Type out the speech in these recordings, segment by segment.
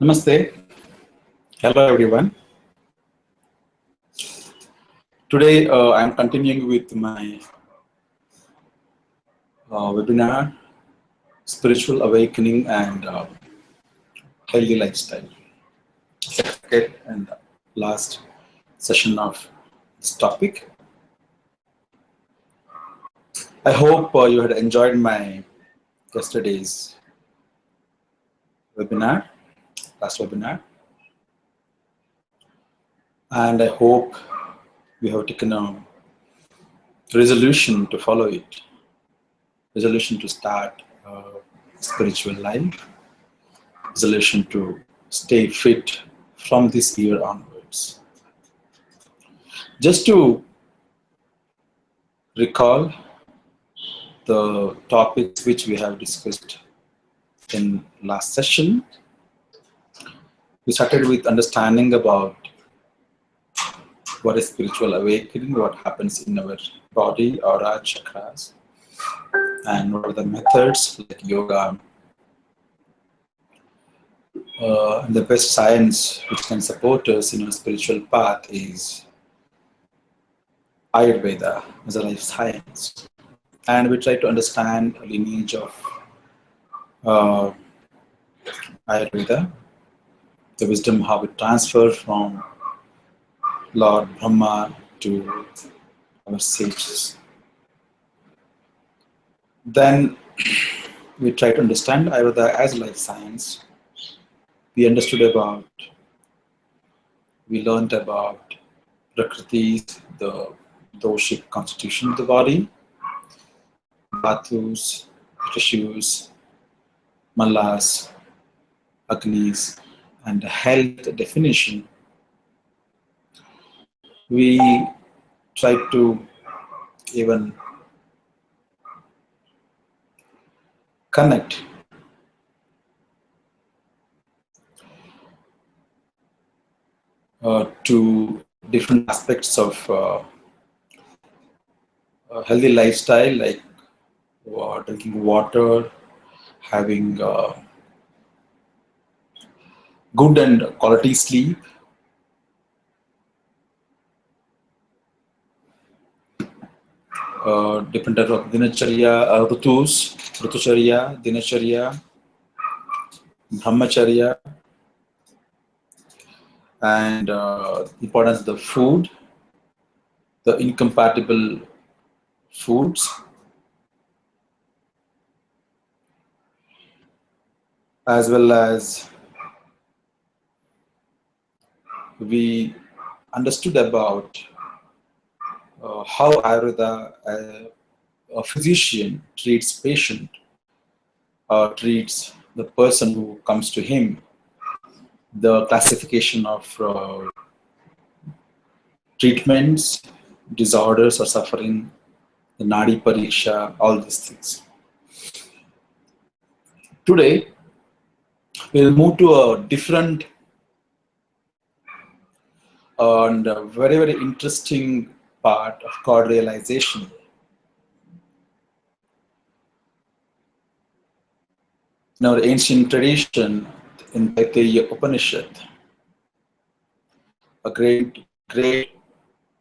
Namaste. Hello, everyone. Today, I'm continuing with my webinar, Spiritual Awakening and Healthy Lifestyle. Second and last session of this topic. I hope you had enjoyed my yesterday's webinar, last webinar. And I hope we have taken a resolution to follow it, resolution to start a spiritual life, resolution to stay fit from this year onwards. Just to recall the topics which we have discussed in last session, we started with understanding about what is spiritual awakening, what happens in our body, aura, chakras, and what are the methods like yoga, and the best science which can support us in our spiritual path is Ayurveda as a life science. And we try to understand a lineage of Ayurveda, the wisdom how it transferred from Lord Brahma to our sages. Then we try to understand Ayurveda as life science. We learned about Prakriti, the doshic constitution of the body, Dhatus, tissues, Malas, Agnis, and health definition. We try to even connect to different aspects of a healthy lifestyle, like drinking water, having good and quality sleep, different types of dinacharya, rutucharya, dinacharya, brahmacharya, and importance of the food, the incompatible foods, as well as we understood about how Ayurveda, a physician treats patient, treats the person who comes to him, the classification of treatments, disorders or suffering, the Nadi Pariksha, all these things. Today, we'll move to a different and very, very interesting part of God realization. In our ancient tradition, in Vaidya Upanishad, a great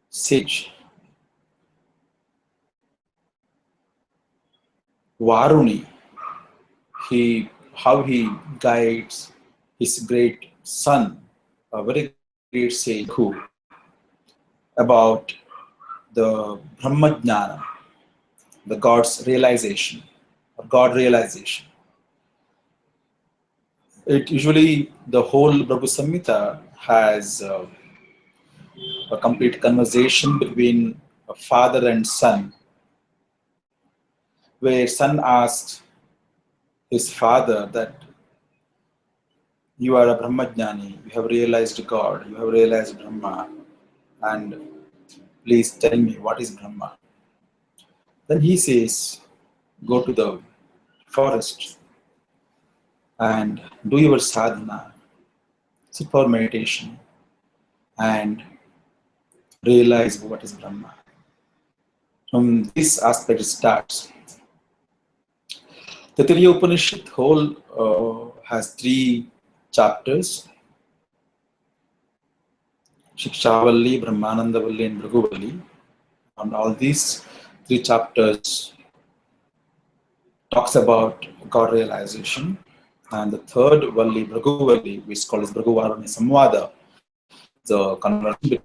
sage, Varuni, how he guides his great son, a very great sage, who about the Brahmajnana, the God's realization, or God realization. It usually, the whole Brahma Samhita has a complete conversation between a father and son, where son asks his father that you are a Brahmajnani, you have realized God, you have realized Brahma, and please tell me what is Brahma. Then he says, go to the forest and do your sadhana, sit for meditation, and realize what is Brahma. From this aspect it starts. The Taittiriya Upanishad whole has three chapters, Shikshavalli, Brahmanandavalli, and Bhriguvalli. And all these three chapters talks about God realization. And the third Valli, Bhriguvalli, which is called as Bhrigu-Varuni Samvada, the conversation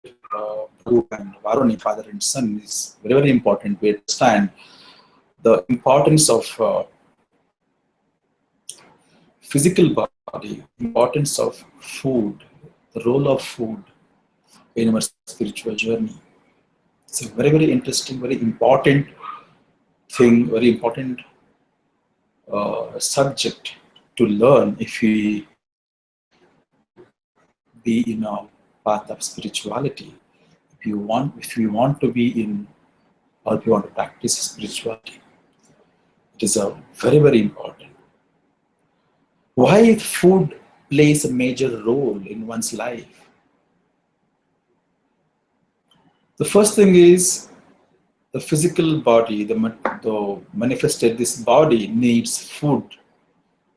between Bhrigu and Varuni, father and son, is very, very important. We understand the importance of physical body, importance of food, the role of food in our spiritual journey. It's a very, very interesting, very important thing, very important subject to learn if we be in a path of spirituality. If we want to be in, or if you want to practice spirituality, it is a very, very important. Why food plays a major role in one's life? The first thing is the physical body, the manifested, this body needs food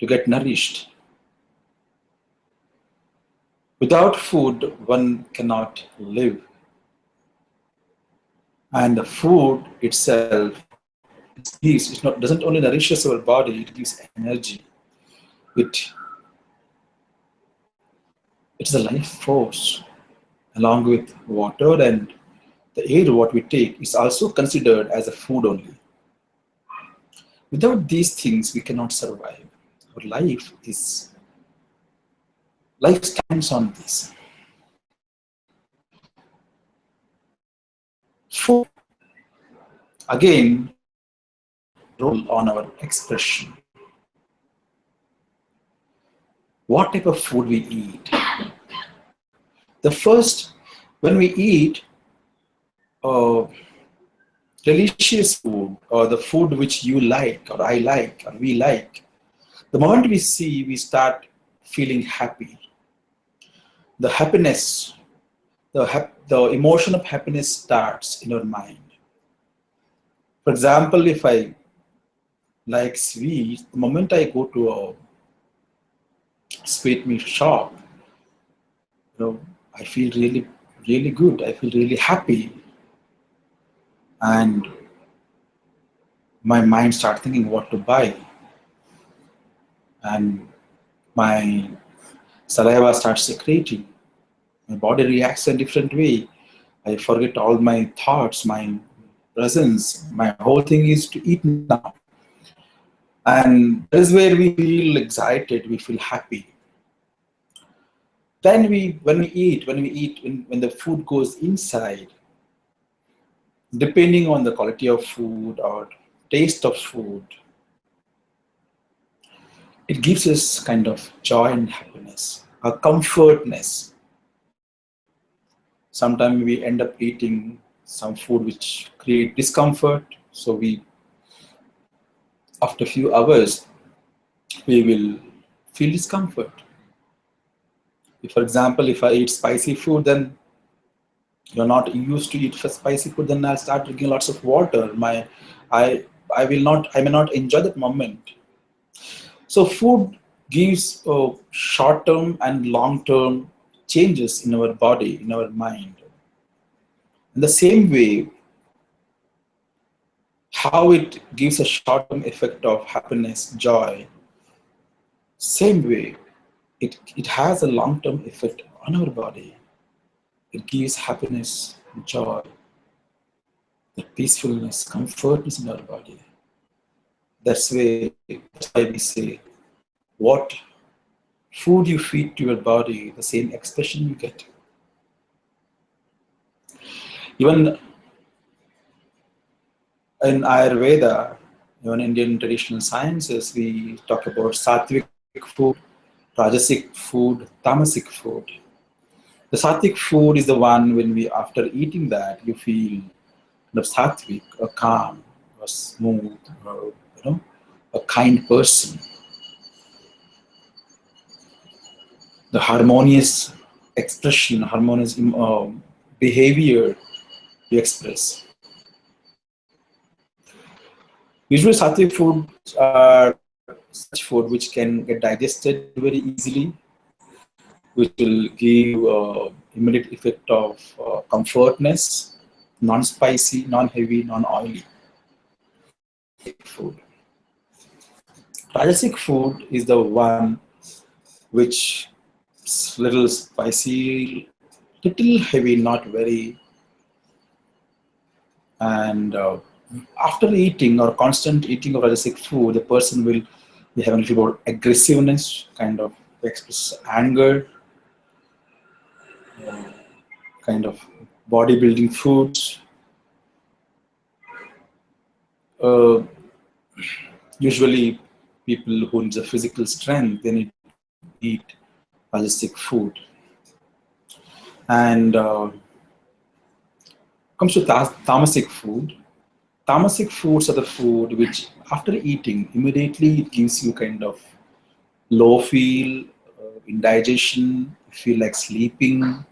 to get nourished. Without food, one cannot live. And the food itself doesn't only nourishes our body, it gives energy. It's a life force. Along with water and the air what we take is also considered as a food only. Without these things, we cannot survive. Our life stands on this. Food, again, role on our expression. What type of food we eat? The first, when we eat delicious food, or the food which you like, or I like, or we like, the moment we see, we start feeling happy. The happiness, the emotion of happiness starts in our mind. For example, if I like sweets, the moment I go to a sweet meat shop, I feel really, really good. I feel really happy. And my mind starts thinking what to buy. And my saliva starts secreting. My body reacts in a different way. I forget all my thoughts, my presence. My whole thing is to eat now. And that is where we feel excited, we feel happy. Then when the food goes inside, depending on the quality of food or taste of food, it gives us kind of joy and happiness, a comfortness. Sometimes we end up eating some food which create discomfort, so after a few hours, we will feel discomfort. For example, if I eat spicy food, then you're not used to eat spicy food, then I'll start drinking lots of water. I may not enjoy that moment. So food gives short-term and long-term changes in our body, in our mind. In the same way, how it gives a short-term effect of happiness, joy, same way, it has a long-term effect on our body. It gives happiness, joy, the peacefulness, comfortness in our body. That's why we say, what food you feed to your body, the same expression you get. Even in Ayurveda, even Indian traditional sciences, we talk about sattvic food, rajasic food, tamasic food. The sattvic food is the one when after eating that, you feel kind of sattvic, a calm, a smooth, or, a kind person. The harmonious expression, harmonious behavior you express. Usually sattvic foods are such food which can get digested very easily, which will give immediate effect of comfortness, non-spicy, non-heavy, non-oily. Food. Rajasic food is the one which is little spicy, little heavy, not very, and after eating or constant eating of Rajasic food, the person will be having a little more aggressiveness, kind of express anger, kind of bodybuilding foods. Uh, Usually, people who need a physical strength, they need to eat Rajasic food. And comes to tamasic food. Tamasic foods are the food which, after eating, immediately it gives you kind of low feel, indigestion, you feel like sleeping,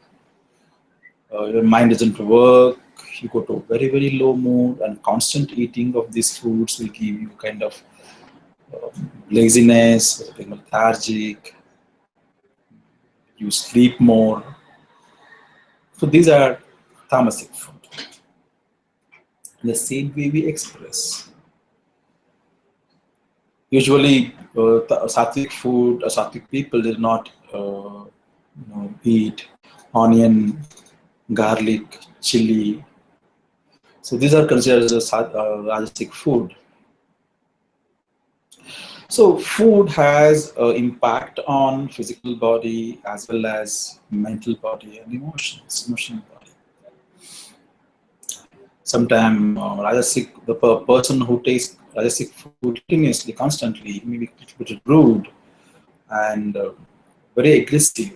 your mind doesn't work, you go to a very, very low mood, and constant eating of these foods will give you kind of laziness, being lethargic, you sleep more. So these are tamasic food. In the same way we express. Usually, sattvic food, sattvic people did not eat onion, garlic, chili. So these are considered as Rajasic food. So food has an impact on physical body as well as mental body and emotional body. Sometimes Rajasic, the person who tastes Rajasic food continuously, constantly, may be a little bit rude and very aggressive.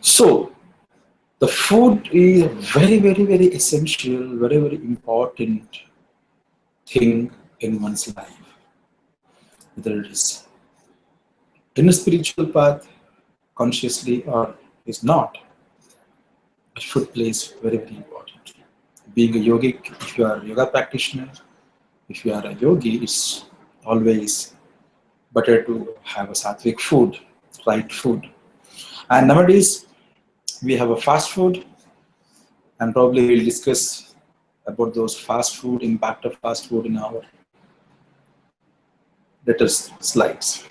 So the food is a very, very, very essential, very, very important thing in one's life. Whether it is in a spiritual path, consciously or is not, but food plays very, very important. Being a yogic, if you are a yoga practitioner, if you are a yogi, it's always better to have a sattvic food, right food. And nowadays, we have a fast food, and probably we'll discuss about those fast food, impact of fast food in our later slides.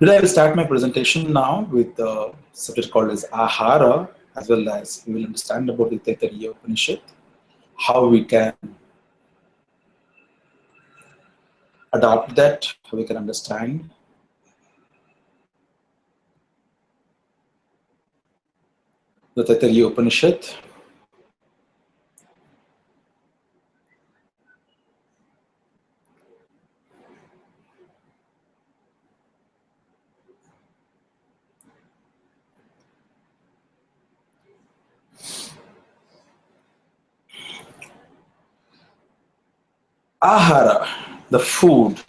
Today I will start my presentation now with a subject called as Ahara, as well as we will understand about the Taittiriya Upanishad, how we can adopt that, how we can understand. The Taittiriya Upanishad. Ahara, the food.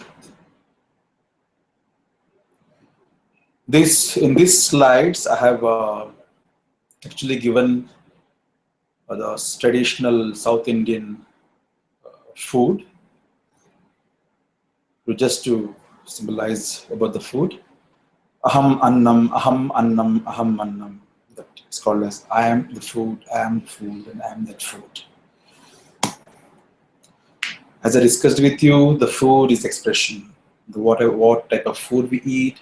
In these slides, I have actually given the traditional South Indian food, just to symbolize about the food. Aham annam, aham annam, aham annam. That is called as I am the food, and I am that food. As I discussed with you, the food is expression. What type of food we eat,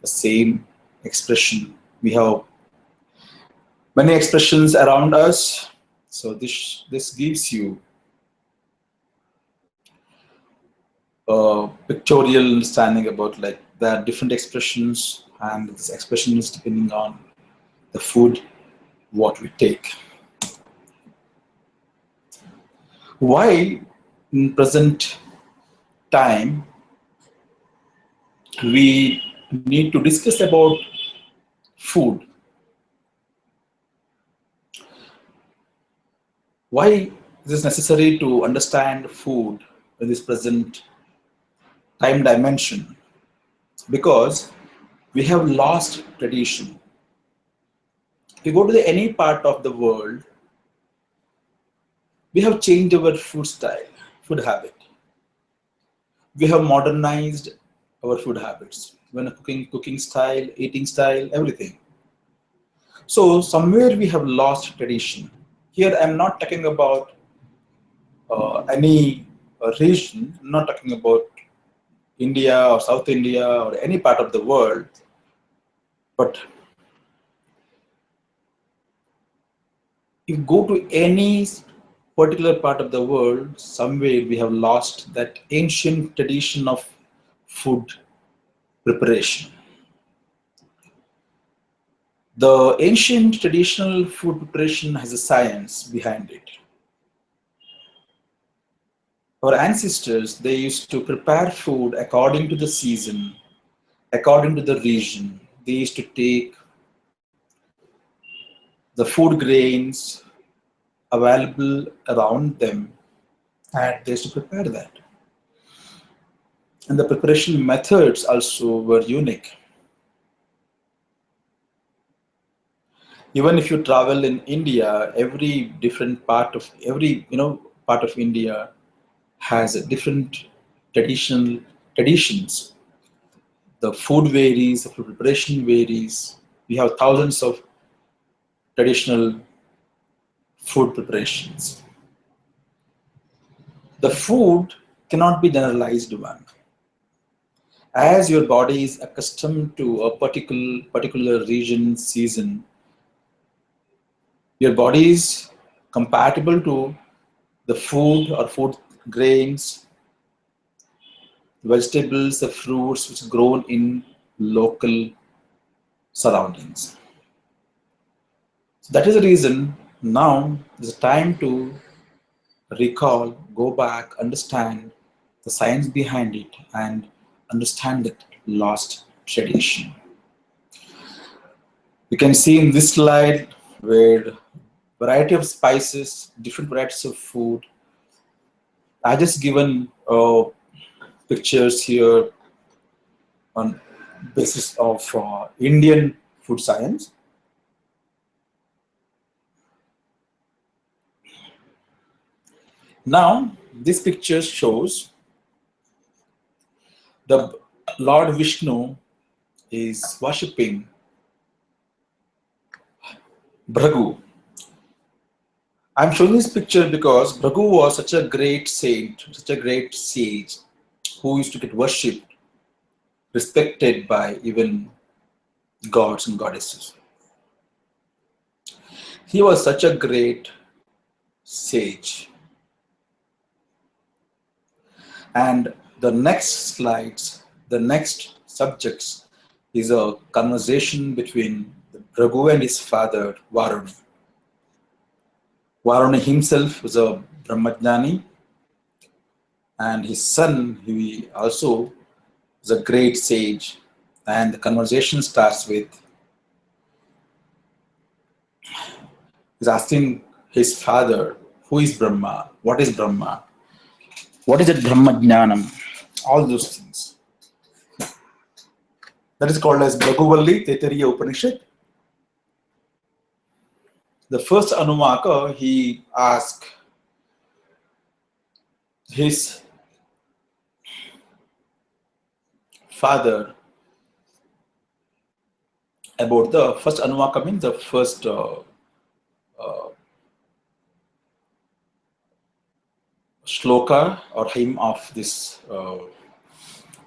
the same expression. We have many expressions around us. So this gives you a pictorial understanding about like there are different expressions, and this expression is depending on the food what we take. Why in present time we need to discuss about food? Why is it necessary to understand food in this present time dimension? Because we have lost tradition. If you go to any part of the world, we have changed our food style, food habit. We have modernized our food habits. When cooking style, eating style, everything. So somewhere we have lost tradition. Here I'm not talking about any region. I'm not talking about India or South India or any part of the world, but if you go to any particular part of the world, somewhere we have lost that ancient tradition of food preparation. The ancient traditional food preparation has a science behind it. Our ancestors, they used to prepare food according to the season, according to the region. They used to take the food grains available around them and they used to prepare that. And the preparation methods also were unique. Even if you travel in India, every different part of part of India has a different traditions. The food varies, the food preparation varies. We have thousands of traditional food preparations. The food cannot be generalized one. As your body is accustomed to a particular region, season, your body is compatible to the food or food grains, vegetables, the fruits which are grown in local surroundings. So that is the reason now is the time to recall, go back, understand the science behind it, and understand that lost tradition. You can see in this slide where variety of spices, different varieties of food. I just given pictures here on basis of Indian food science. Now, this picture shows the Lord Vishnu is worshipping Bhragu. I'm showing this picture because Bhragu was such a great saint, such a great sage who used to get worshipped, respected by even gods and goddesses. He was such a great sage. And the next slides, the next subjects is a conversation between Bhragu and his father, Varuna. Varuna himself was a Brahmajnani, and his son, he also was a great sage. And the conversation starts with, he's asking his father, who is Brahma? What is Brahma? What is it Brahmajnanam? All those things. That is called as Bhraguvalli Taittiriya Upanishad. The first Anumaka, he asked his father about the first Anumaka means the first shloka or hymn of this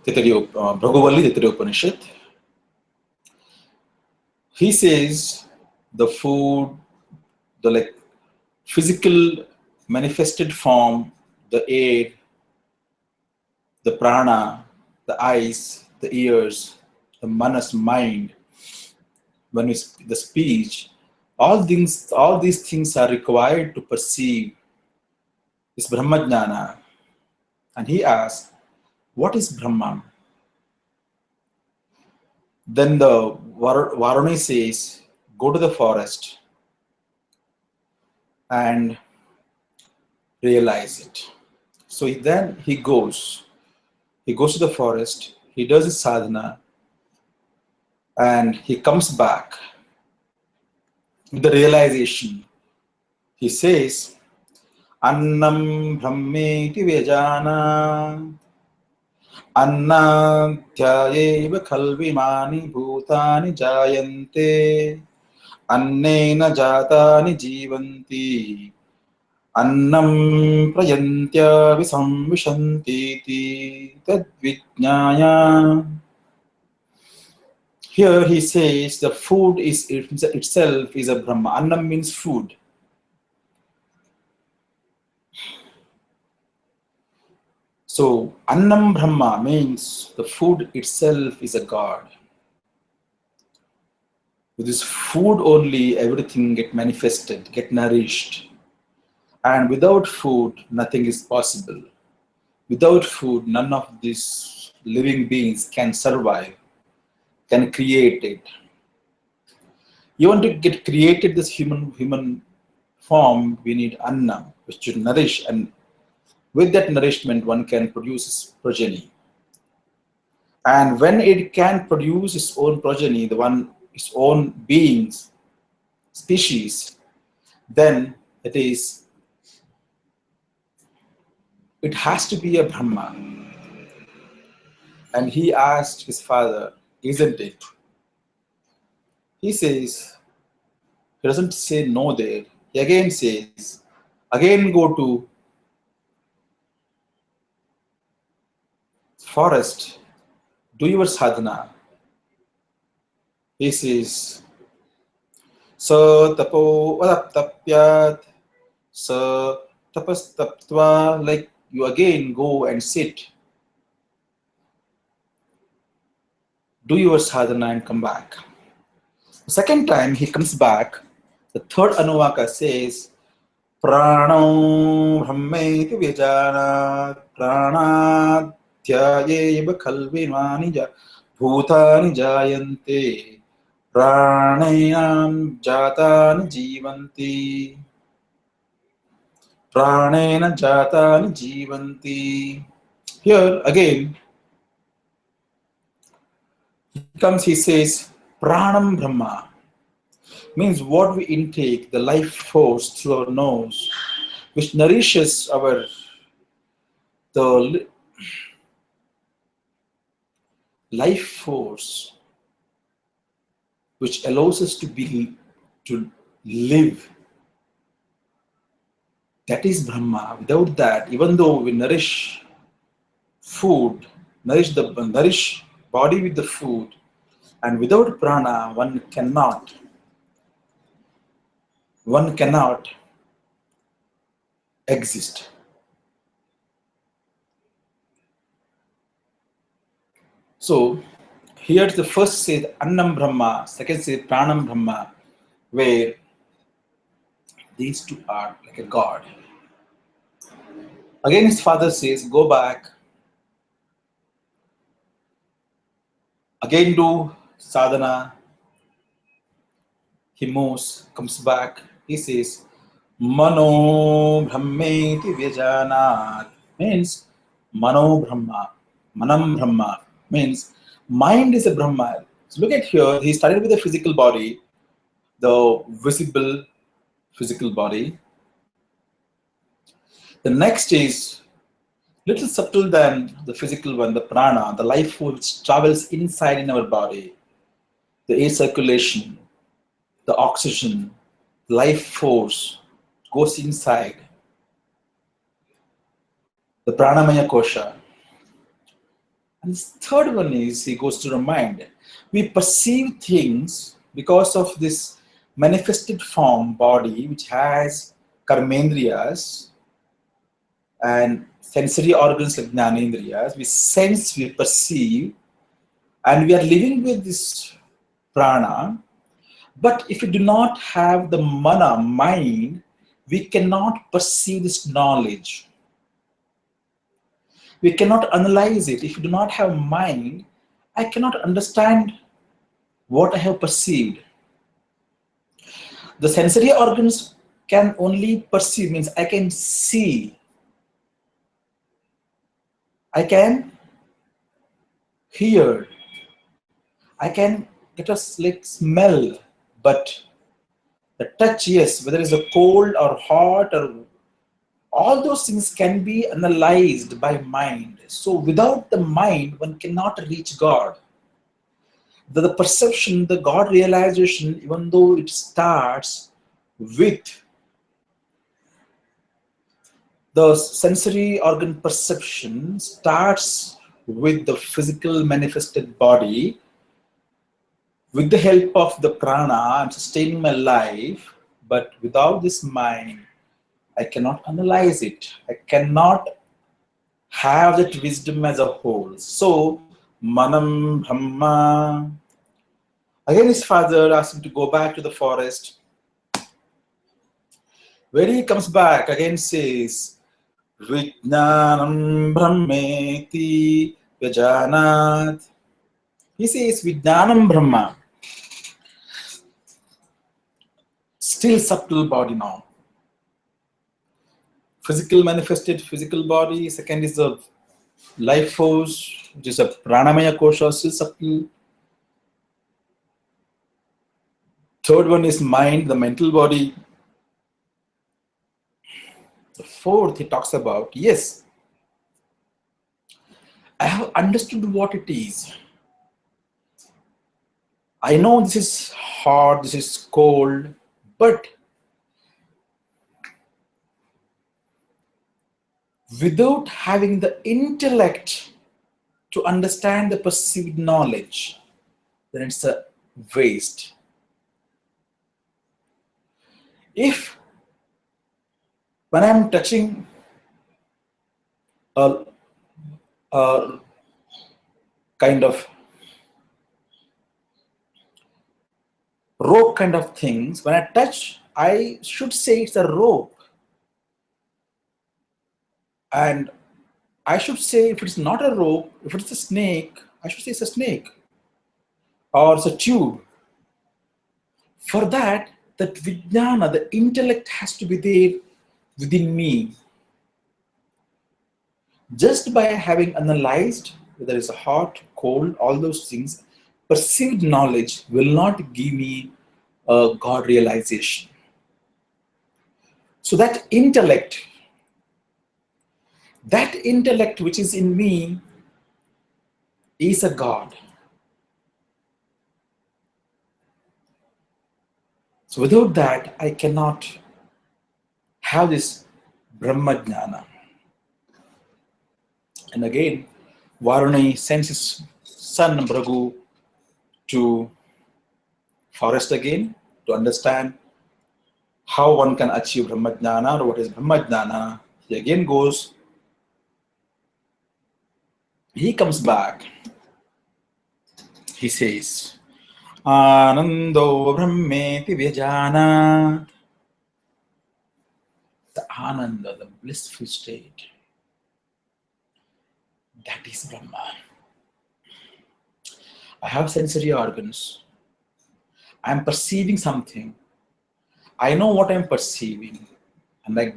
Bhraguvalli Taittiriya Upanishad. He says the food, the physical manifested form, the air, the prana, the eyes, the ears, the manas, mind, when we the speech, all these things are required to perceive this Brahmajnana. And he asks, what is Brahman? Then the Varuni says, go to the forest and realize it. So then he goes to the forest, he does his sadhana, and he comes back with the realization. He says, Annam Brahmeti Vejana Annadhyayeva Kalvimani Bhutani Jayante Annena Jatani Jivanti Annam Prayantya Visamvishanti Tadvijnaya. Here he says the food is itself is a Brahma. Annam means food. So Annam Brahma means the food itself is a God. With this food only everything get manifested, get nourished. And without food nothing is possible. Without food none of these living beings can survive, can create it. You want to get created this human form, we need Annam, which should nourish, and with that nourishment one can produce progeny. And when it can produce its own progeny, its own beings, species, then it has to be a Brahma. And he asked his father, isn't it? He says, he doesn't say no there. He again says, again go to forest, do your sadhana. He says, Sa tapo vadaptapyat, sa tapastaptva, like you again go and sit, do your sadhana and come back. The second time he comes back, the third Anuvaka says, Prano brahmeti vijanat, pranadhyayeva kalvimani bhutani jayante, pranayam jatani jivanti. Pranena jatani jivanti. Here again, he says, Pranam Brahma. Means what we intake, the life force through our nose, which nourishes the life force, which allows us to live. That is Brahma. Without that, even though we nourish food, nourish body with the food, and without prana, one cannot exist. So here the first says Annam Brahma, second says Pranam Brahma, where these two are like a god. Again his father says, go back, again do sadhana. He moves, comes back, he says, Mano Brahmeti Vyajanat, means Mano Brahma, Manam Brahma, means mind is a Brahma. So look at here, he started with the physical body, the visible physical body. The next is little subtle than the physical one, the prana, the life force which travels inside in our body, the air circulation, the oxygen, life force goes inside, the pranamaya kosha. And this third one is he goes to the mind. We perceive things because of this manifested form body which has karmendriyas and sensory organs like jnanendriyas. We sense, we perceive, and we are living with this prana. But if we do not have the mana, mind, we cannot perceive this knowledge. We cannot analyze it. If you do not have mind, I cannot understand what I have perceived. The sensory organs can only perceive, means I can see, I can hear, I can get a like smell, but The touch, yes, whether it's a cold or hot or all those things can be analyzed by mind. So without the mind, one cannot reach God. The perception, the God realization, even though it starts with the sensory organ perception, starts with the physical manifested body. With the help of the prana, I'm sustaining my life, but without this mind, I cannot analyze it. I cannot have that wisdom as a whole. So, Manam Brahma. Again, his father asked him to go back to the forest. When he comes back, again says, Vijnanam Brahmeti Vyajanat. He says, Vijnanam Brahma. Still subtle body now. Physical manifested physical body. Second is the life force, which is a pranamaya kosha, still subtle. Third one is mind, the mental body. The fourth he talks about, yes, I have understood what it is. I know this is hot, this is cold, but without having the intellect to understand the perceived knowledge, then it's a waste. If when I'm touching a kind of rope kind of things, when I touch, I should say it's a rope. And I should say if it's not a rope, if it's a snake, I should say it's a snake or it's a tube. For that vijnana, the intellect has to be there within me. Just by having analyzed whether it's a hot, cold, all those things, perceived knowledge will not give me a God realization. So that intellect which is in me is a God. So without that, I cannot have this Brahma Jnana. And again, Varuni sends his son Bhragu to forest again to understand how one can achieve Brahma Jnana or what is Brahma Jnana. He again goes, he comes back, he says, Anando Brahmeti Vyajana. The Ananda, the blissful state, that is Brahma. I have sensory organs. I'm perceiving something. I know what I'm perceiving. And I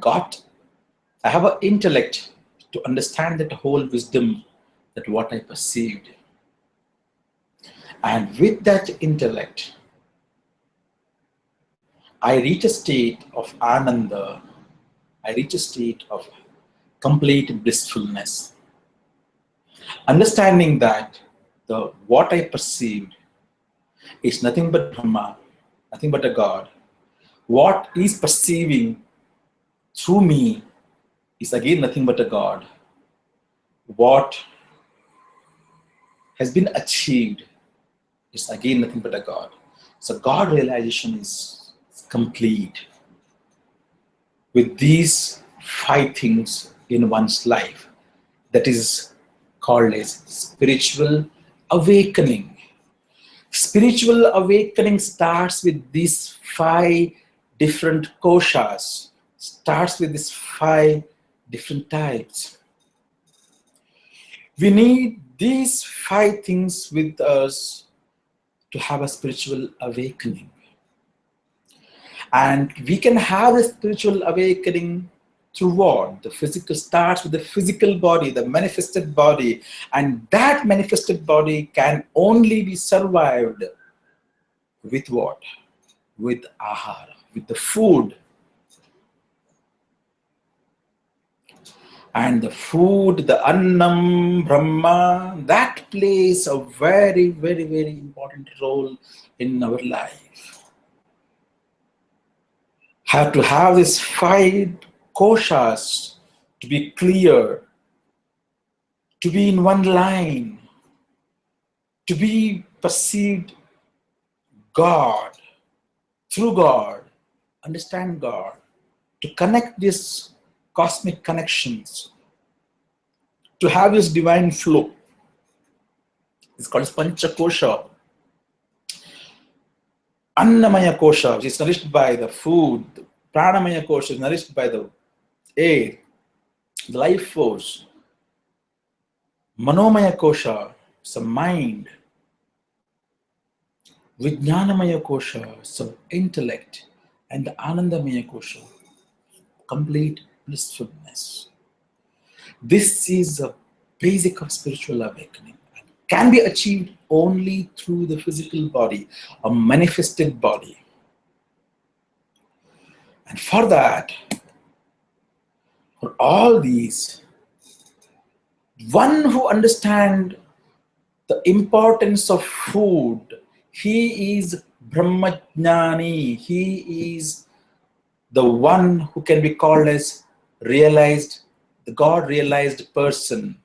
have an intellect to understand that whole wisdom, that what I perceived. And with that intellect, I reach a state of Ananda. I reach a state of complete blissfulness. Understanding that what I perceived is nothing but Brahma, nothing but a God. What is perceiving through me is again nothing but a God. What has been achieved is again nothing but a God. So God realization is complete with these 5 things in one's life. That is called as spiritual awakening. Spiritual awakening starts with these 5 different koshas, starts with these 5 different types. We need these 5 things with us to have a spiritual awakening. And we can have a spiritual awakening through what? The physical starts with the physical body, the manifested body, and that manifested body can only be survived with what? With ahara, with the food. And the food, the Annam, Brahma, that plays a very, very, very important role in our life. Have to have these 5 koshas to be clear, to be in one line, to be perceived God, through God, understand God, to connect these cosmic connections, to have this divine flow. It's called Pancha Kosha. Annamaya Kosha, which is nourished by the food. Pranamaya Kosha is nourished by the air, the life force. Manomaya Kosha is the mind. Vijnanamaya Kosha is the intellect. And the Anandamaya Kosha, complete blissfulness. This is a basic of spiritual awakening. It can be achieved only through the physical body, a manifested body. And for that, for all these, one who understands the importance of food, he is Brahmajnani. He is the one who can be called as realized, the God realized person.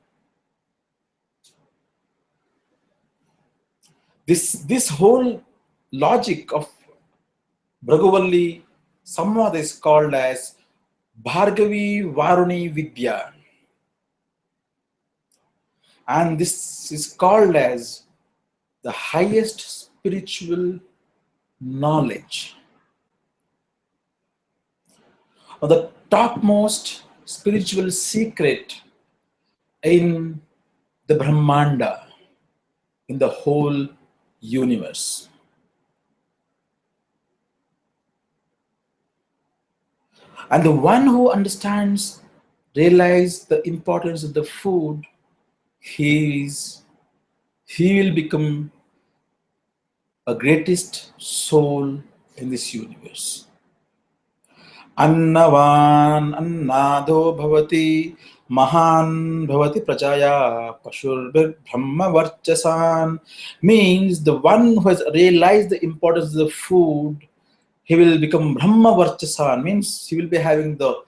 This whole logic of Bhagavalli Samvad is called as Bhargavi Varuni Vidya. And this is called as the highest spiritual knowledge, or the topmost spiritual secret in the Brahmanda, in the whole universe. And the one who understands, realizes the importance of the food, he will become a greatest soul in this universe. Annavan annado bhavati mahan bhavati prajaya pashurbir brahma varchasan, means the one who has realized the importance of the food, he will become brahma varchasan, means he will be having the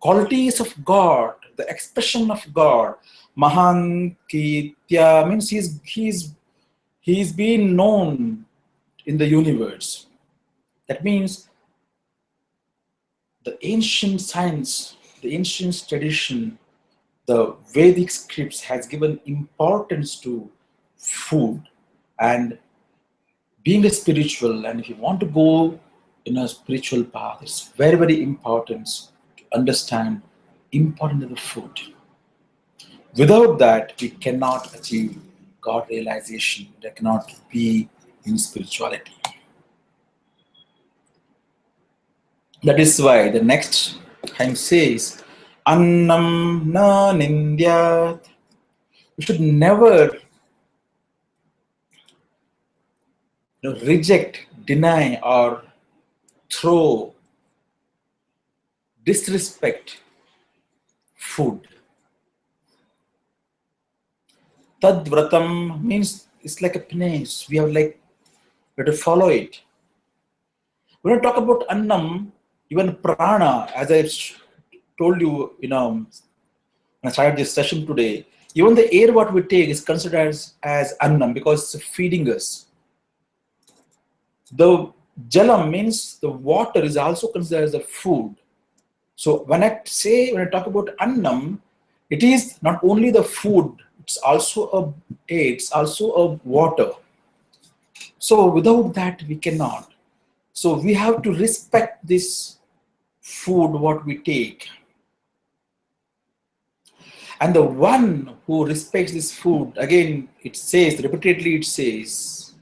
qualities of God, the expression of God. Mahan kitya means he's been known in the universe. That means the ancient science, the ancient tradition, the Vedic scripts has given importance to food. And being a spiritual, and if you want to go in a spiritual path, it's very, very important to understand the importance of the food. Without that, we cannot achieve God realization. There cannot be in spirituality. That is why the next hymn says, Annam na nindyat. We should never reject, deny, or throw, disrespect food. Tad vratam means it's like a penance. We have to follow it. When I talk about annam, even prana, as I told you, when I started this session today, even the air what we take is considered as annam because it's feeding us. The jalam means the water is also considered as a food. So when I talk about annam, it is not only the food, it's also a water. So without that we cannot. So we have to respect this food what we take. And the one who respects this food, again it says, repeatedly it says,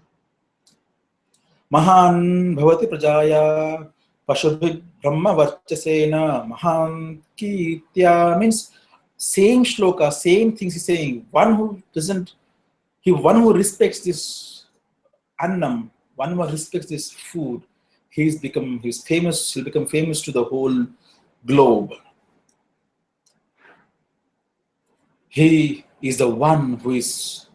Mahan bhavati prajaya pashubhik brahma varchasena mahan kitya, means same shloka, same things he's saying. One who respects this annam, one who respects this food, he's famous, he'll become famous to the whole globe. He is the one who is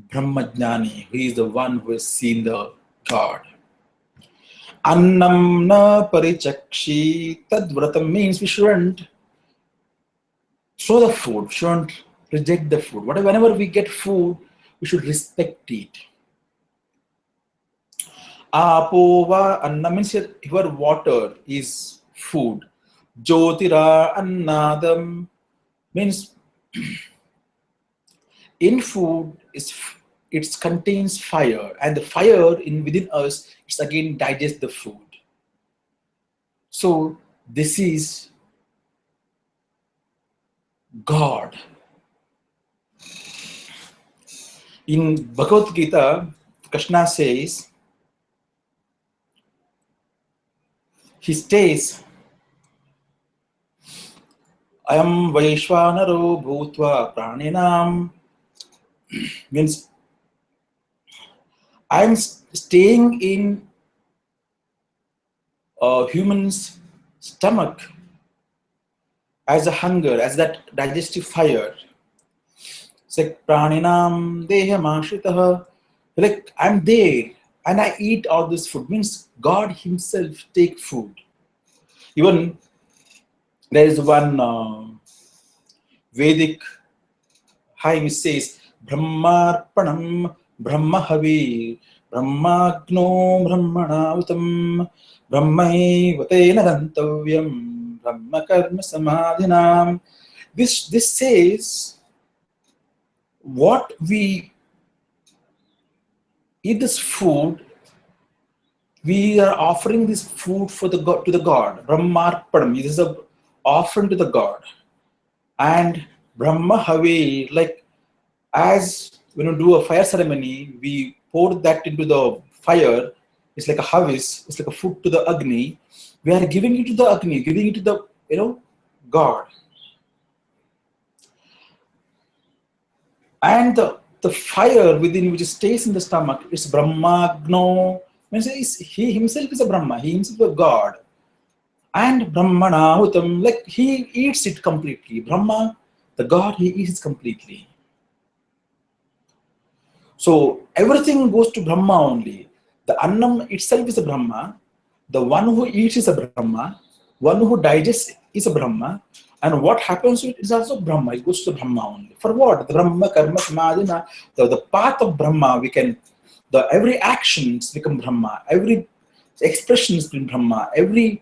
Brahmajnani. He is the one who has seen the God. Annam na parichakshi tadvratam means we shouldn't throw the food, shouldn't reject the food. Whenever we get food, we should respect it. Apova anna means your water is food. Jyotira annadam means in food it contains fire, and the fire within us is again digest the food. So this is God. In Bhagavad Gita, Krishna says, he states, Ayam Vaishvanaro Bhutva Praninam, means I'm staying in a human's stomach as a hunger, as that digestive fire. It's like Praninam Dehamashritah. Like I'm there and I eat all this food. Means God Himself take food. Even there is one Vedic hymn says, Brahmarpanam Brahmahavi Brahmagno Brahmanautam Brahmaivate Nagantavyam Brahma Karma Samadhinam. This says what we eat this food, we are offering this food for the God, to the God. Brahmarpanam, this is an offering to the God. And Brahma Havi, like as when you do a fire ceremony, we pour that into the fire. It's like a havis, it's like a food to the Agni. We are giving it to the Agni, giving it to the God. And the fire within which stays in the stomach is Brahmagno. Means he himself is a Brahma, he himself is a God. And Brahmanahutam, like he eats it completely. Brahma, the God, he eats completely. So everything goes to Brahma only. The Annam itself is a Brahma. The one who eats is a Brahma. One who digests is a Brahma. And what happens to it is also Brahma. It goes to Brahma only. For what? The Brahma, Karma, Samadhina. The path of Brahma, every actions become Brahma. Every expression is Brahma. Every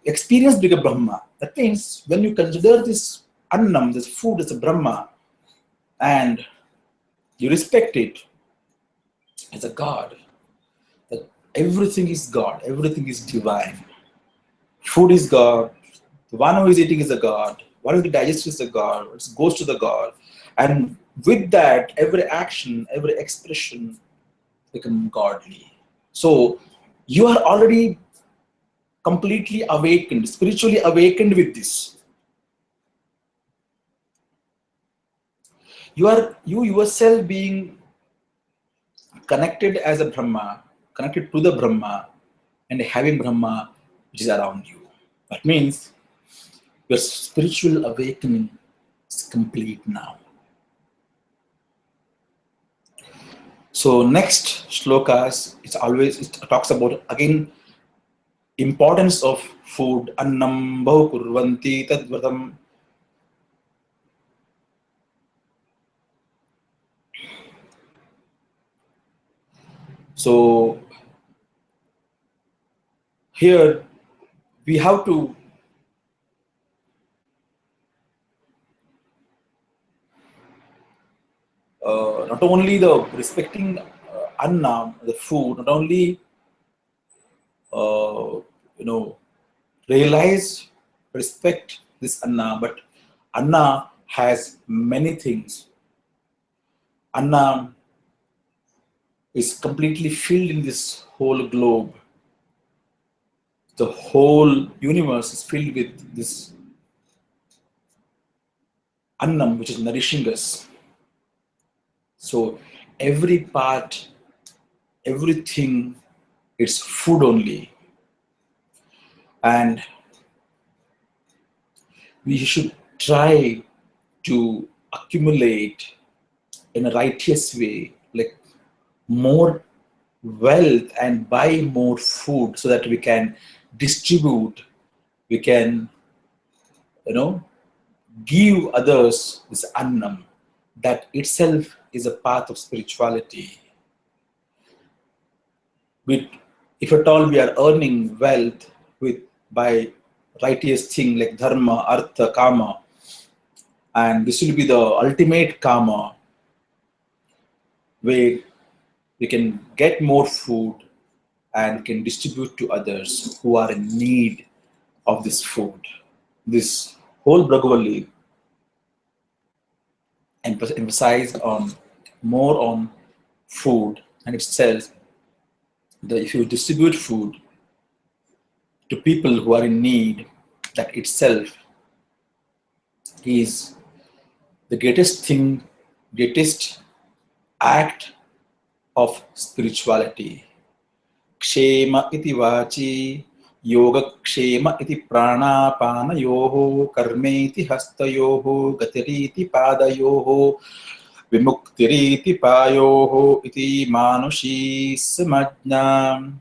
experience become Brahma. That means when you consider this Annam, this food as a Brahma, and you respect it as a God, that everything is God, everything is divine. Food is God, the one who is eating is a God, one who digests is a God, it goes to the God. And with that, every action, every expression become godly. So you are already completely awakened, spiritually awakened with this. You yourself being connected as a Brahma, connected to the Brahma, and having Brahma which is around you. That means your spiritual awakening is complete now. So next shlokas, it talks about again importance of food. Annam bahu kurvanti tadvratam. So here we have to not only the respecting anna, the food, not only realize, respect this anna, but anna has many things. Anna is completely filled in this whole globe. The whole universe is filled with this annam, which is nourishing us. So every part, everything It's food only. And we should try to accumulate in a righteous way, like more wealth and buy more food so that we can distribute, we can, give others this annam. That itself is a path of spirituality. With, if at all we are earning wealth with by righteous thing like dharma, artha, kama, and this will be the ultimate karma where we can get more food and can distribute to others who are in need of this food. This whole Bhagavalli emphasized on more on food, and it says that if you distribute food to people who are in need, that itself is the greatest thing, greatest act of spirituality. Kshema iti vachi, yoga kshema iti pranapana yoho, karmeti hastayoho, gatiriti padayoho, vimuktiriti payoho, iti manushi samajna.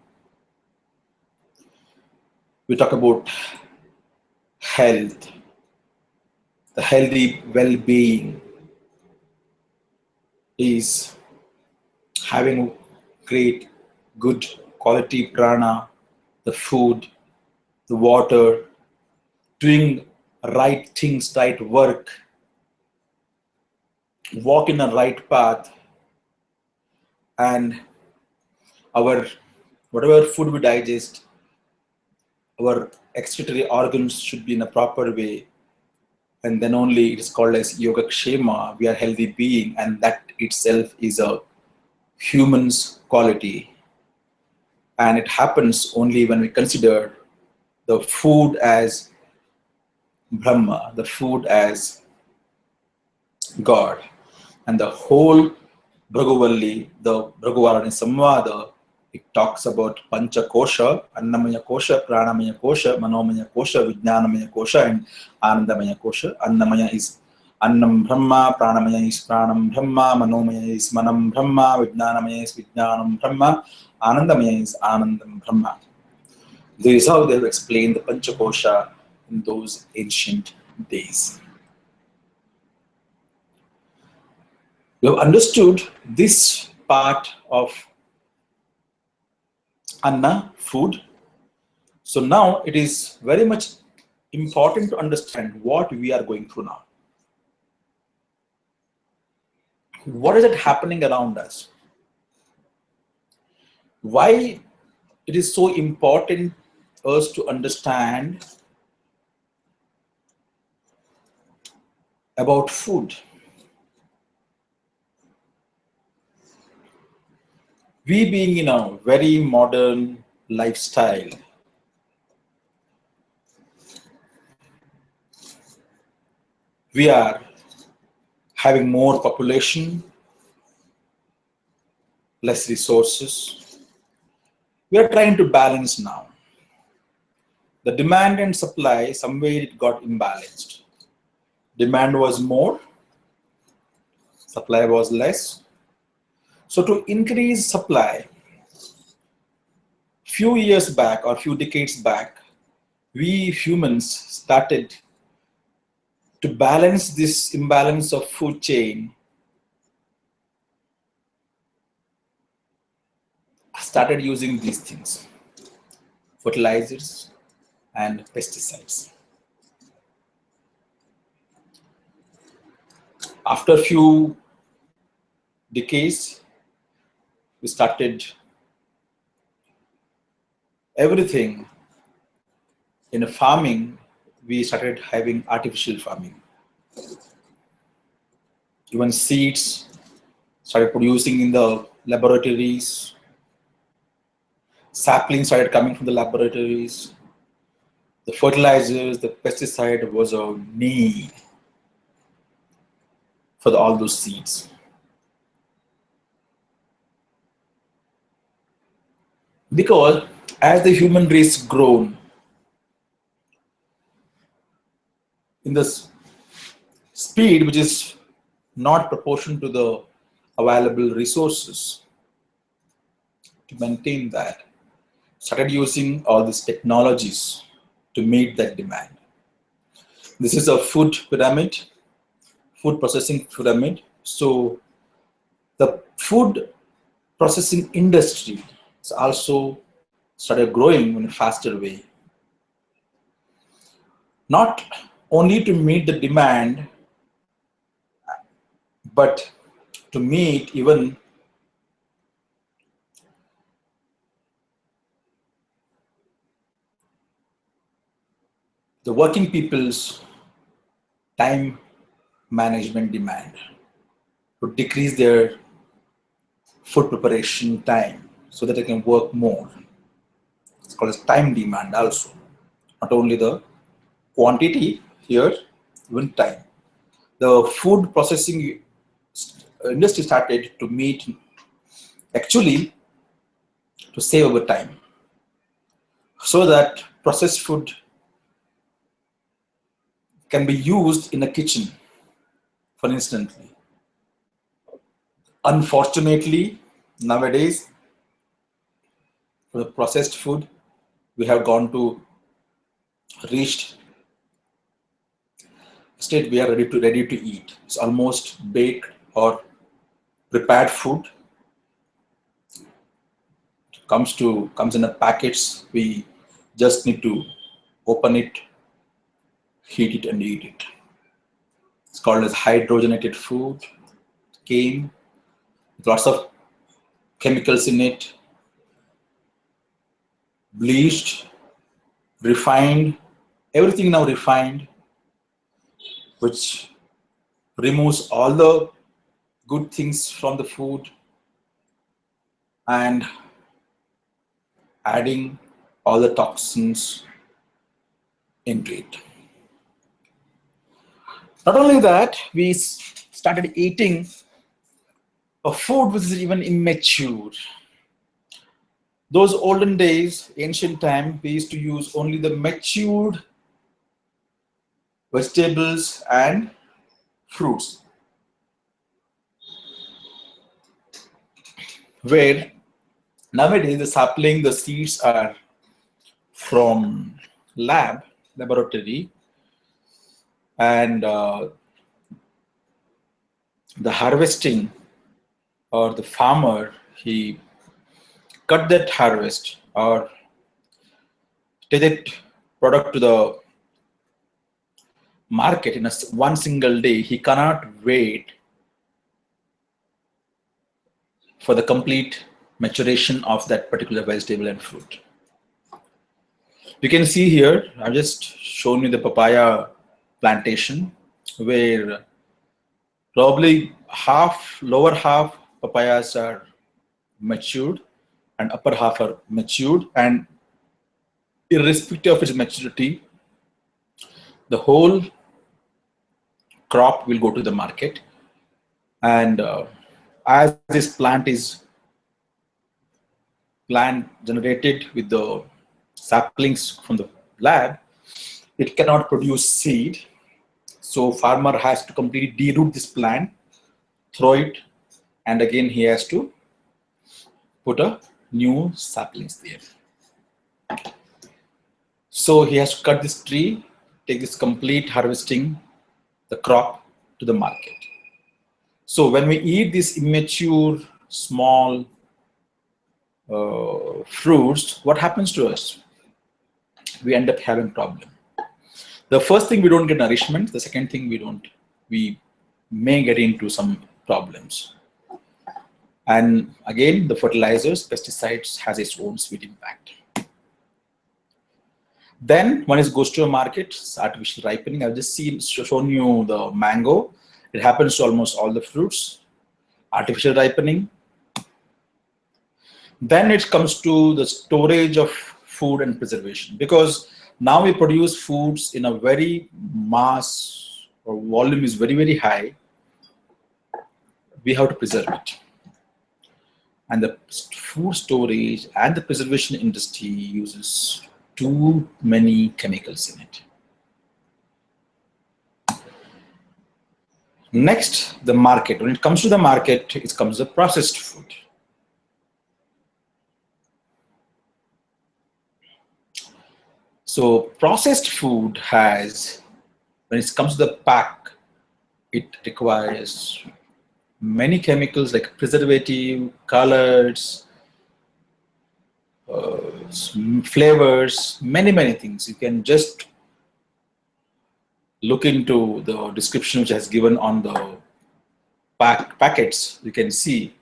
We talk about health, the healthy well-being is having great, good quality prana, the food, the water, doing right things, right work, walk in the right path, and our whatever food we digest, our excretory organs should be in a proper way, and then only it is called as yoga kshema. We are healthy being, and that itself is a human's quality. And it happens only when we consider the food as Brahma, the food as God. And the whole Bhagavalli, the Bhagavarani Samvada, it talks about Pancha Kosha, Annamaya Kosha, Pranamaya Kosha, Manomaya Kosha, Vijnanamaya Kosha, and Anandamaya Kosha. Annamaya is Annam Brahma, Pranamaya is Pranam Brahma, Manomaya is Manam Brahma, Vijnanamaya is Vijnanam Brahma, Anandamaya is Anandam Brahma. This is how they have explained the Pancha Kosha in those ancient days. We have understood this part of Anna, food. So now it is very much important to understand what we are going through now. What is it happening around us? Why it is so important us to understand about food? We being in a very modern lifestyle, we are having more population, less resources. We are trying to balance now. The demand and supply, somewhere it got imbalanced. Demand was more, supply was less. So to increase supply, few years back or few decades back, we humans started to balance this imbalance of food chain, started using these things, fertilizers and pesticides. After a few decades, we started everything in a farming. We started having artificial farming. Even seeds started producing in the laboratories. Saplings started coming from the laboratories. The fertilizers, the pesticide was a need for all those seeds. Because as the human race grown in this speed which is not proportional to the available resources, to maintain that, started using all these technologies to meet that demand. This is a food pyramid, food processing pyramid. So the food processing industry has also started growing in a faster way. Not only to meet the demand, but to meet even the working people's time management demand, to decrease their food preparation time so that they can work more. It's called as time demand also. Not only the quantity here, even time. The food processing industry started to meet, actually to save our time, so that processed food can be used in a kitchen for instantly. Unfortunately, nowadays, for the processed food, we have gone to reached state we are ready to eat. It's almost baked or prepared food. Comes in a packets. We just need to open it, heat it, and eat it. It's called as hydrogenated food. It came with lots of chemicals in it, bleached, refined, everything now refined, which removes all the good things from the food and adding all the toxins into it. Not only that, we started eating a food which is even immature. Those olden days, ancient time, we used to use only the matured vegetables and fruits, where nowadays the sapling, the seeds are from laboratory, and the harvesting, or the farmer, he cut that harvest or take that product to the market in one single day. He cannot wait for the complete maturation of that particular vegetable and fruit. You can see here, I've just shown you the papaya plantation, where probably lower half papayas are matured and upper half are matured, and irrespective of its maturity, the whole crop will go to the market. And as this plant generated with the saplings from the lab, it cannot produce seed. So farmer has to completely deroot this plant, throw it, and again he has to put a new saplings there. So he has to cut this tree, take this complete harvesting the crop to the market. So when we eat these immature, small fruits, what happens to us? We end up having problem. The first thing, we don't get nourishment. The second thing, we may get into some problems. And again, the fertilizers, pesticides has its own sweet impact. Then when it goes to a market, it's artificial ripening. I've just shown you the mango. It happens to almost all the fruits. Artificial ripening. Then it comes to the storage of food and preservation, because now we produce foods in a very mass, or volume is very, very high. We have to preserve it. And the food storage and the preservation industry uses too many chemicals in it. Next, the market. When it comes to the market, it comes to processed food. So processed food has, when it comes to the pack, it requires many chemicals like preservative, colors, flavors, many things. You can just look into the description which has given on the packets. You can see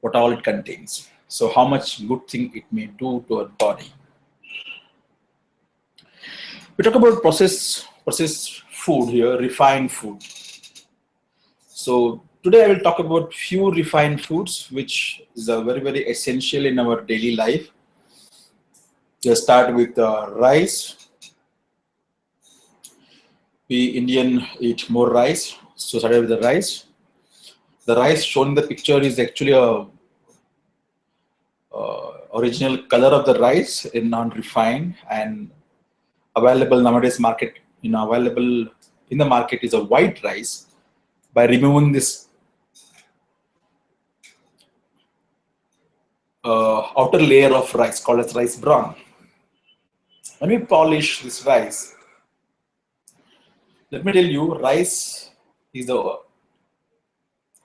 what all it contains. So how much good thing it may do to our body. We talk about processed food here, refined food. So today I will talk about few refined foods, which is very essential in our daily life. Just start with rice. We Indian eat more rice, so started with the rice. The rice shown in the picture is actually a original color of the rice in non-refined, and available nowadays market, available in the market is a white rice. By removing this outer layer of rice called as rice bran. When we polish this rice, let me tell you, rice is the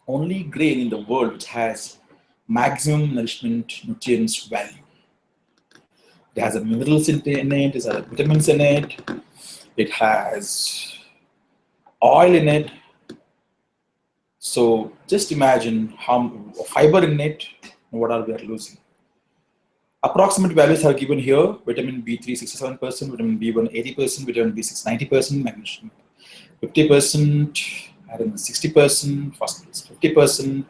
only grain in the world which has maximum nourishment nutrients value. It has a minerals in it, it has vitamins in it, it has oil in it. So just imagine how fiber in it, what are we losing. Approximate values are given here: vitamin B3 67%, vitamin B1 80%, vitamin B6 90%, magnesium 50%, iron 60%, phosphorus 50%.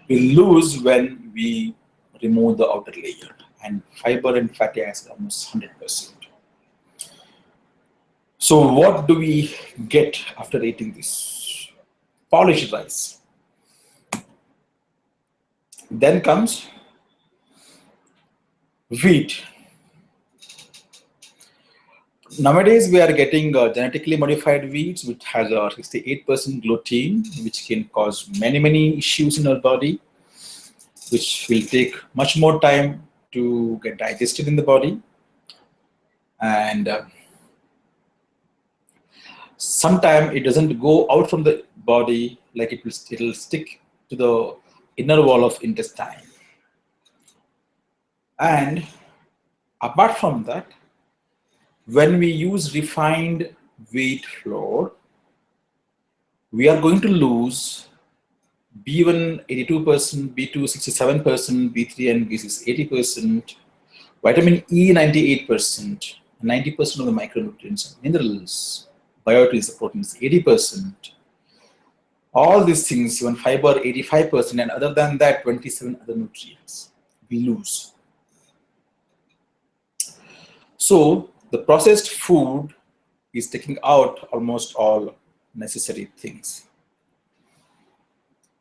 We lose when we remove the outer layer, and fiber and fatty acids almost 100%. So what do we get after eating this polished rice? Then comes wheat. Nowadays, we are getting genetically modified wheats, which has a 68% gluten, which can cause many issues in our body, which will take much more time to get digested in the body. And sometimes it doesn't go out from the body, like it'll stick to the inner wall of intestine. And apart from that, when we use refined wheat flour, we are going to lose B1 82%, B2 67%, B3 and B6 80%, vitamin E 98%, 90% of the micronutrients and minerals, biotin, proteins 80%. All these things, even fiber 85%, and other than that, 27 other nutrients we lose. So the processed food is taking out almost all necessary things.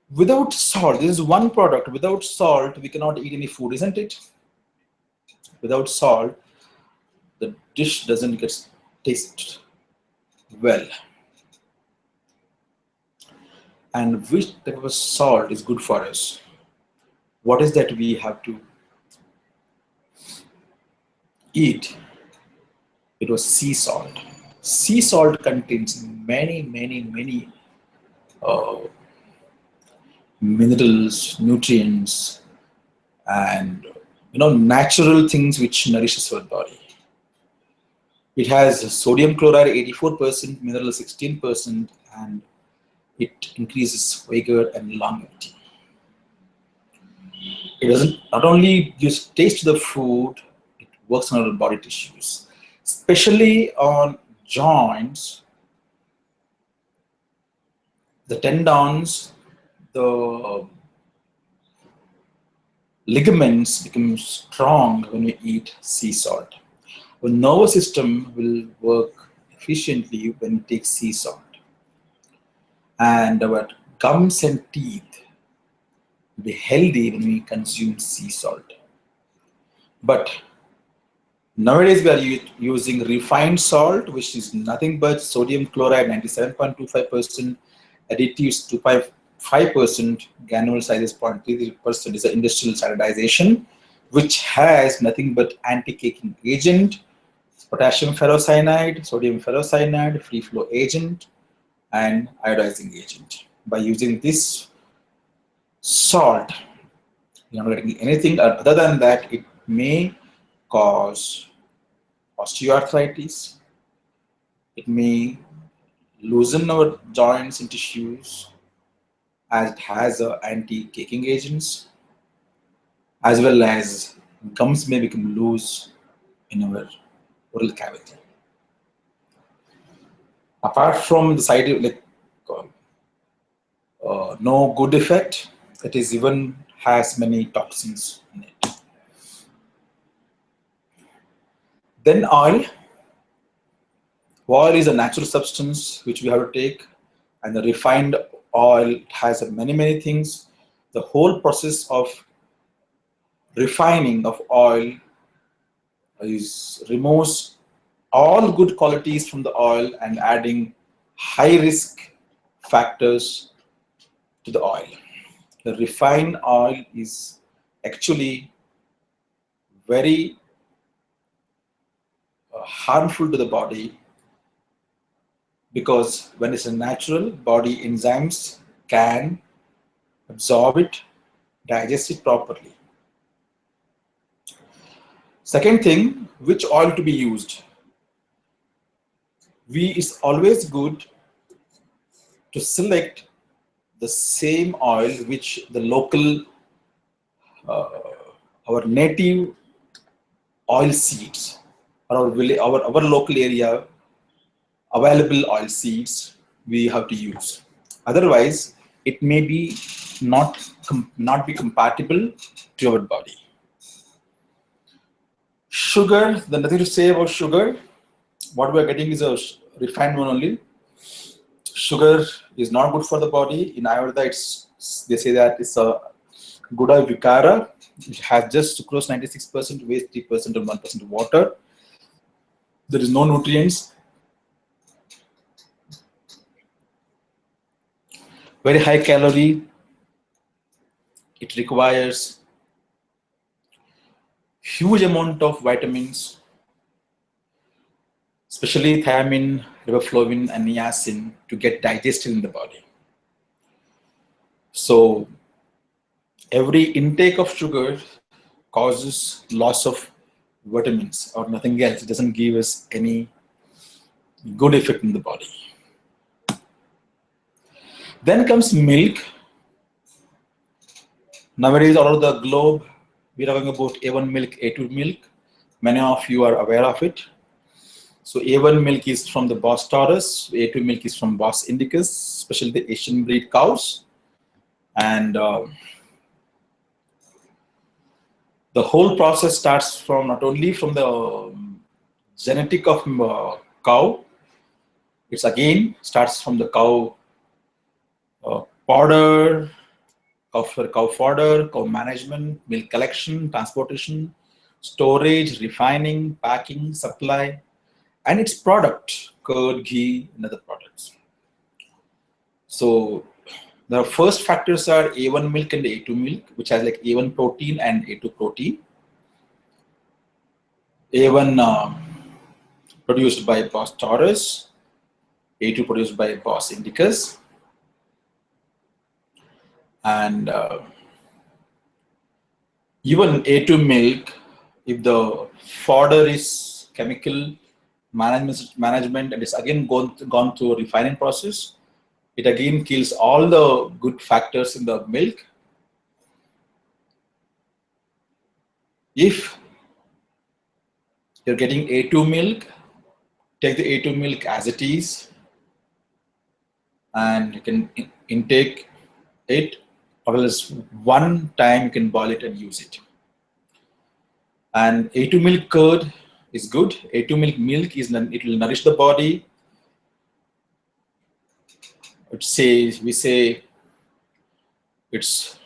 Without salt, this is one product. Without salt, we cannot eat any food, isn't it? Without salt, the dish doesn't get taste well. And which type of salt is good for us? What is that we have to eat? It was sea salt. Sea salt contains many minerals, nutrients, and natural things which nourishes our body. It has sodium chloride 84%, mineral 16%, and it increases vigor and longevity. It doesn't not only gives taste to the food, it works on our body tissues, especially on joints, the tendons, the ligaments become strong when we eat sea salt. The nervous system will work efficiently when we take sea salt. And our gums and teeth be healthy when we consume sea salt. But nowadays we are using refined salt, which is nothing but sodium chloride 97.25%, additives 2.5%, granule size is 0.33%, is an industrial standardization, which has nothing but anti-caking agent, potassium ferrocyanide, sodium ferrocyanide, free flow agent, and iodizing agent. By using this salt, you're not getting anything other than that. It may cause osteoarthritis, it may loosen our joints and tissues, as it has anti-caking agents, as well as gums may become loose in our oral cavity. Apart from the side, like no good effect, it is even has many toxins in it. Then oil. Oil is a natural substance which we have to take, and the refined oil has many things. The whole process of refining of oil is removes all good qualities from the oil and adding high risk factors to the oil. The refined oil is actually very harmful to the body, because when it's a natural, body enzymes can absorb it, digest it properly. Second thing, which oil to be used? It's always good to select the same oil which the local, our native oil seeds, or our local area available oil seeds we have to use. Otherwise, it may be not be compatible to our body. Sugar, there's nothing to say about sugar. What we are getting is a refined one only. Sugar is not good for the body. In Ayurveda, they say that it's a Guda Vikara. It has just sucrose 96%, waste 3%, and 1% water. There is no nutrients. Very high calorie. It requires huge amount of vitamins, especially thiamine, riboflavin, and niacin, to get digested in the body. So every intake of sugar causes loss of vitamins or nothing else. It doesn't give us any good effect in the body. Then comes milk. Nowadays, all over the globe, we are talking about A1 milk, A2 milk. Many of you are aware of it. So A1 milk is from the Bos Taurus, A2 milk is from Bos Indicus, especially the Asian breed cows. And the whole process starts from not only from the genetic of cow, it's again starts from the cow fodder, cow management, milk collection, transportation, storage, refining, packing, supply, and its product, curd, ghee, and other products. So the first factors are A1 milk and A2 milk, which has like A1 protein and A2 protein. A1 produced by Bos Taurus, A2 produced by Bos Indicus, and even A2 milk, if the fodder is chemical management and it's again gone through a refining process, it again kills all the good factors in the milk. If you're getting A2 milk, take the A2 milk as it is, and you can intake it, or else one time you can boil it and use it. And A2 milk curd is good. A2 milk is, it will nourish the body. We say it's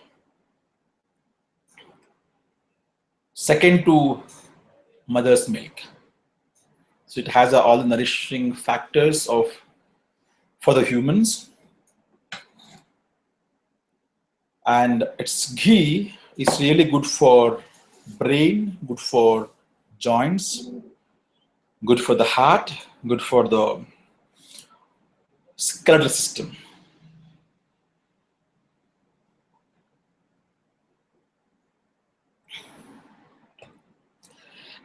second to mother's milk. So it has all the nourishing factors for the humans, and its ghee is really good for brain, good for joints, good for the heart, good for the skeletal system.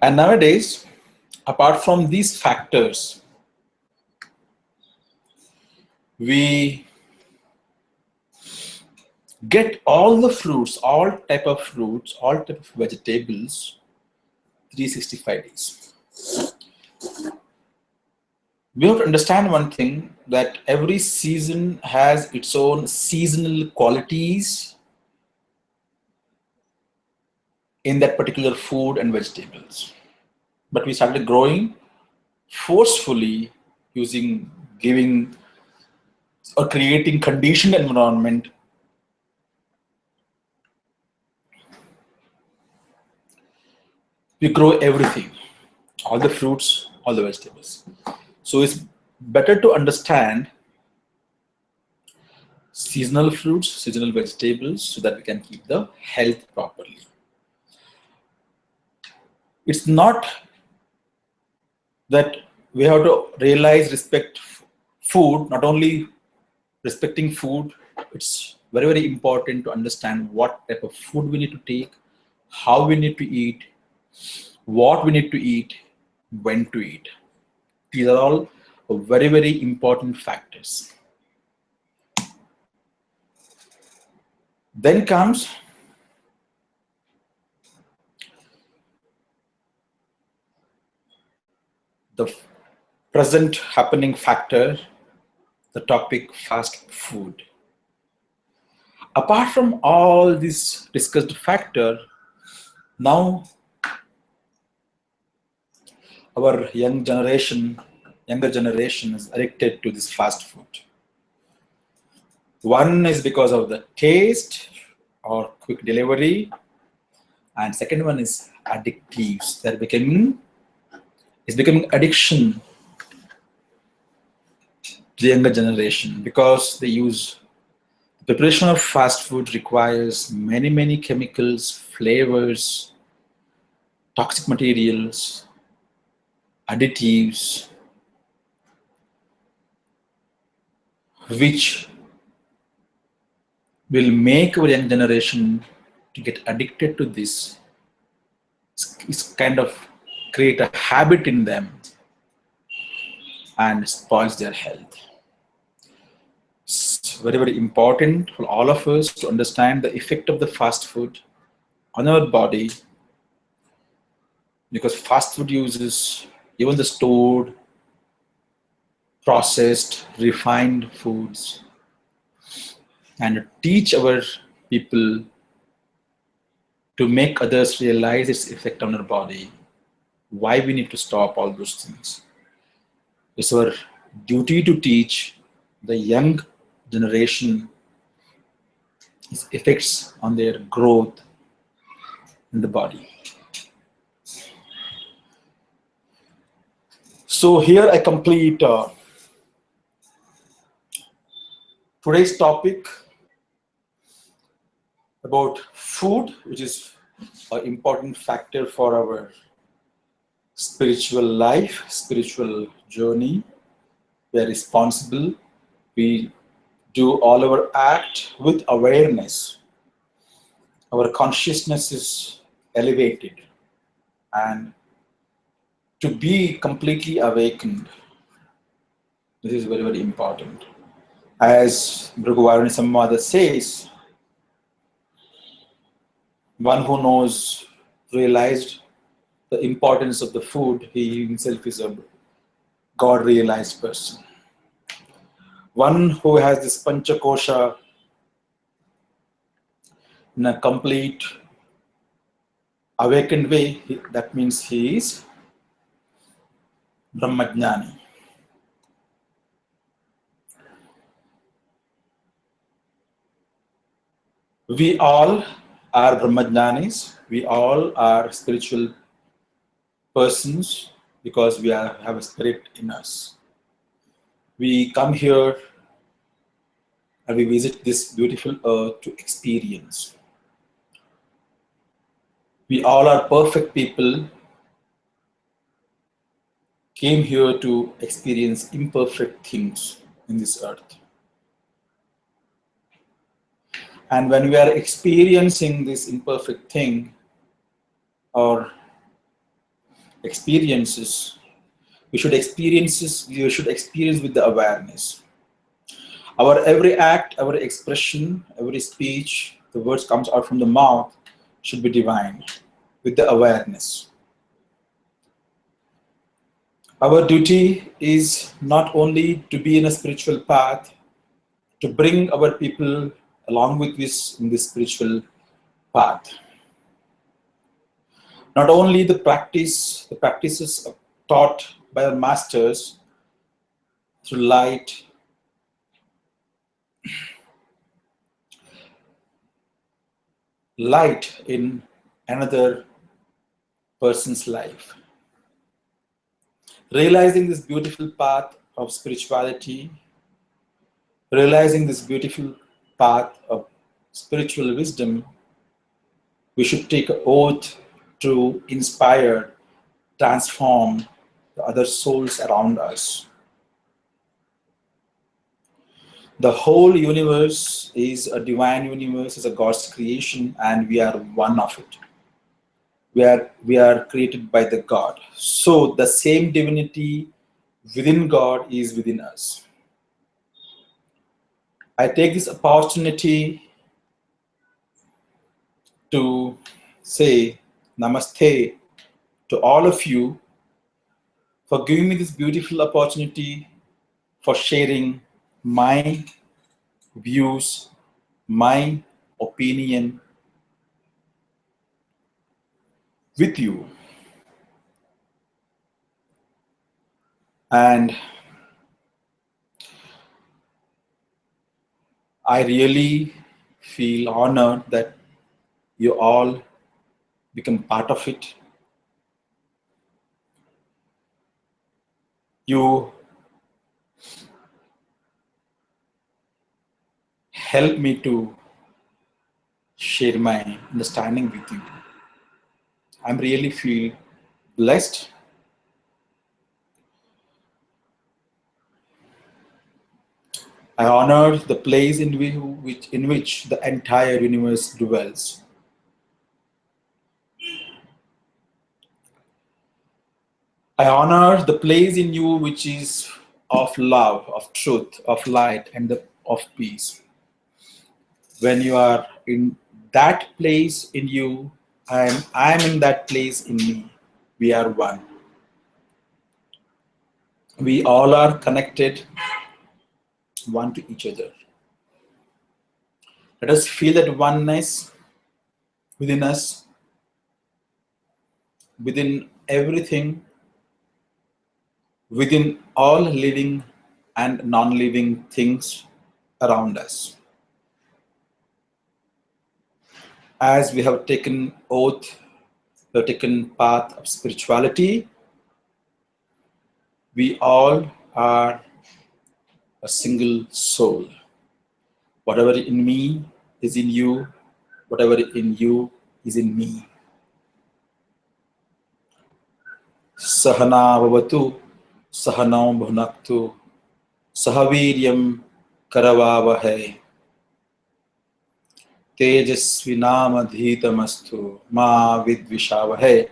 And nowadays, apart from these factors, we get all the fruits, all type of fruits, all type of vegetables, 365 days. We have to understand one thing, that every season has its own seasonal qualities in that particular food and vegetables. But we started growing forcefully using giving or creating conditioned environment. We grow everything, all the fruits, all the vegetables. So it's better to understand seasonal fruits, seasonal vegetables, so that we can keep the health properly. It's not that we have to realize respect food, not only respecting food, it's very, very important to understand what type of food we need to take, how we need to eat, what we need to eat, when to eat. These are all very, very important factors. Then comes the present happening factor, the topic fast food. Apart from all these discussed factor, now our younger generation is addicted to this fast food. One is because of the taste or quick delivery, and second one is addictives. It's becoming addiction to the younger generation, because the preparation of fast food requires many, many chemicals, flavors, toxic materials, additives, which will make our young generation to get addicted to this. It's kind of create a habit in them and spoils their health. It's very, very important for all of us to understand the effect of the fast food on our body, because fast food uses even the stored, processed, refined foods, and teach our people to make others realize its effect on our body, why we need to stop all those things. It's our duty to teach the young generation its effects on their growth in the body. So here I complete today's topic about food, which is an important factor for our spiritual life, spiritual journey. We are responsible. We do all our act with awareness. Our consciousness is elevated, and to be completely awakened, this is very, very important. As Bhagavan Samvada says, one who knows, realized the importance of the food, he himself is a God-realized person. One who has this Panchakosha in a complete awakened way, that means he is Brahmajnani. We all are Brahmajnanis. We all are spiritual persons because we have a spirit in us. We come here and we visit this beautiful earth to experience. We all are perfect people, came here to experience imperfect things in this earth. And when we are experiencing this imperfect thing or experiences, we should experience with the awareness. Our every act, our expression, every speech, the words comes out from the mouth should be divine, with the awareness. Our duty is not only to be in a spiritual path, to bring our people along with this in this spiritual path. Not only the practices taught by our masters through light, in another person's life. Realizing this beautiful path of spirituality, realizing this beautiful path of spiritual wisdom, we should take an oath to inspire, transform the other souls around us. The whole universe is a divine universe, is a God's creation, and we are one of it. We are created by the God. So the same divinity within God is within us. I take this opportunity to say namaste to all of you for giving me this beautiful opportunity, for sharing my views, my opinion with you. And I really feel honored that you all become part of it. You help me to share my understanding with you. I'm really feel blessed. I honor the place in which the entire universe dwells. I honor the place in you which is of love, of truth, of light, and of peace. When you are in that place in you, and I'm in that place in me, we are one. We all are connected one to each other. Let us feel that oneness within us, within everything, within all living and non-living things around us. As we have taken oath, we have taken path of spirituality, we all are a single soul. Whatever in me is in you, whatever in you is in me. Sahana bhavatu, sahanau bhunaktu, sahaviryam karavavahai, tejasvinamadhitamastu, ma vidvishavahai.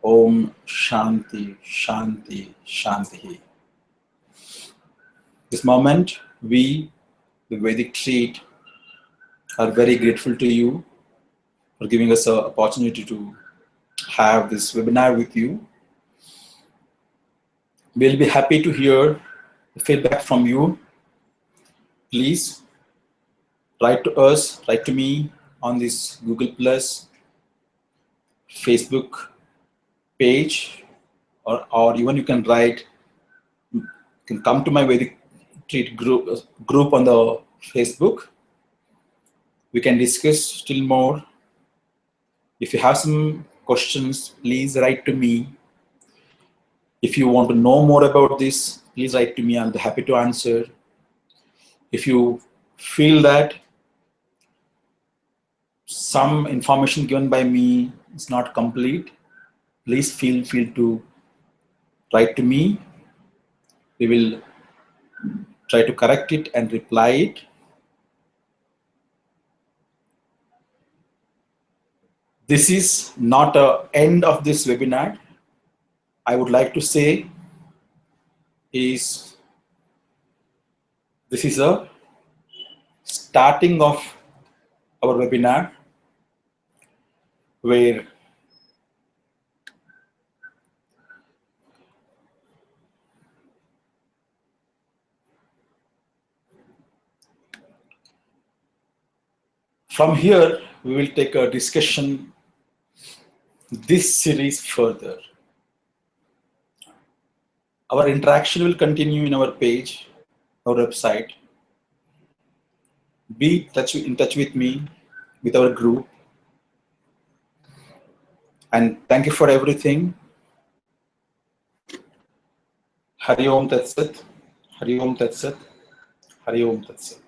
Om Shanti, Shanti, Shanti. This moment, we, the VedicTreat, are very grateful to you for giving us an opportunity to have this webinar with you. We'll be happy to hear the feedback from you. Please write to us, write to me on this Google Plus, Facebook page, or even you can write, you can come to my VedicTreat group on the Facebook. We can discuss still more. If you have some questions, please write to me. If you want to know more about this, please write to me. I'll be happy to answer. If you feel that some information given by me is not complete, please feel free to write to me. We will try to correct it and reply it. This is not an end of this webinar. I would like to say is this is a starting of our webinar, where from here we will take a discussion this series further. Our interaction will continue in our page, our website. Be in touch with me, with our group. And thank you for everything. Hari Om Tat Sat. Hari Om Tat Sat. Hari Om Tat Sat.